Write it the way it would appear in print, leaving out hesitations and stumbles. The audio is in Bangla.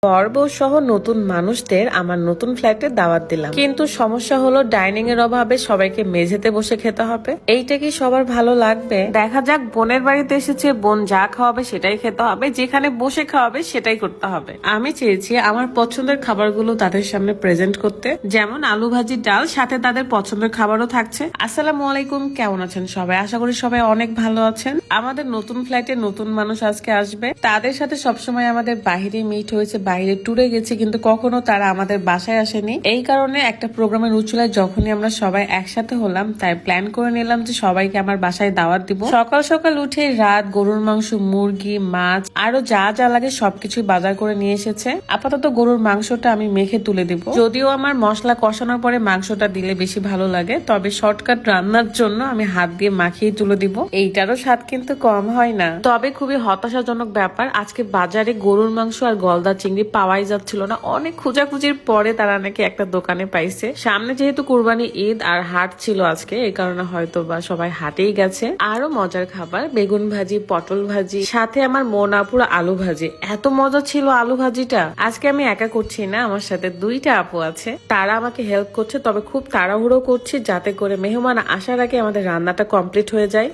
বর সহ নতুন মানুষদের আমার নতুন ফ্ল্যাটে দাওয়াত দিলাম, কিন্তু সমস্যা হলো ডাইনিং এর অভাবে সবাইকে মেঝেতে বসে খেতে হবে। এইটা কি সবার ভালো লাগবে? দেখা যাক, বোনের বাড়িতে এসেছে, বোন যা খাওয়াবে সেটাই খেতে হবে, যেখানে বসে খাওয়াবে সেটাই করতে হবে। আমি চেয়েছি আমার পছন্দের খাবারগুলো তাদের সামনে প্রেজেন্ট করতে, যেমন আলু ভাজি, ডাল, সাথে তাদের পছন্দের খাবারও থাকছে। আসসালামু আলাইকুম, কেমন আছেন সবাই? আশা করি সবাই অনেক ভালো আছেন। আমাদের নতুন ফ্ল্যাটে নতুন মানুষ আজকে আসবে, তাদের সাথে সবসময় আমাদের বাহিরে মিট হয়েছে, বাইরে ট্যুরে গেছি, কিন্তু কখনো তারা আমাদের বাসায় আসেনি। এই কারণে একটা প্রোগ্রামের উচ্চলায় যখনই আমরা সবাই একসাথে হলাম, তাই প্ল্যান করে নিলাম যে সবাইকে আমার বাসায় দাওয়াত দিব। সকাল সকাল উঠে রাত গরুর মাংস, মুরগি, মাছ, আরো যা যা লাগে সবকিছু বাজার করে নিয়ে এসেছে। আপাতত গরুর মাংসটা আমি মেখে তুলে দিব, যদিও আমার মশলা কষানোর পরে মাংসটা দিলে বেশি ভালো লাগে, তবে শর্টকাট রান্নার জন্য আমি হাত দিয়ে মাখিয়ে তুলে দিব। এইটারও স্বাদ কিন্তু কম হয় না। তবে খুবই হতাশাজনক ব্যাপার, আজকে বাজারে গরুর মাংস আর গলদা চিংড়ি পাওয়াই যাচ্ছিল না। অনেক খোঁজাখুঁজির পরে তারা নাকি একটা দোকানে পাইছে। সামনে যেহেতু কুরবানি ঈদ আর হাট ছিল আজকে, এই কারণে হয়তো বা সবাই হাটেই গেছে। আরো মজার খাবার, বেগুন ভাজি, পটল ভাজি, সাথে আমার মন আপুর আলু ভাজি। এত মজা ছিল আলু ভাজিটা। আজকে আমি একা করছি না, আমার সাথে দুইটা আপু আছে, তারা আমাকে হেল্প করছে, তবে খুব তাড়াহুড়ো করছি যাতে করে মেহমান আসার আগে আমাদের রান্নাটা কমপ্লিট হয়ে যায়।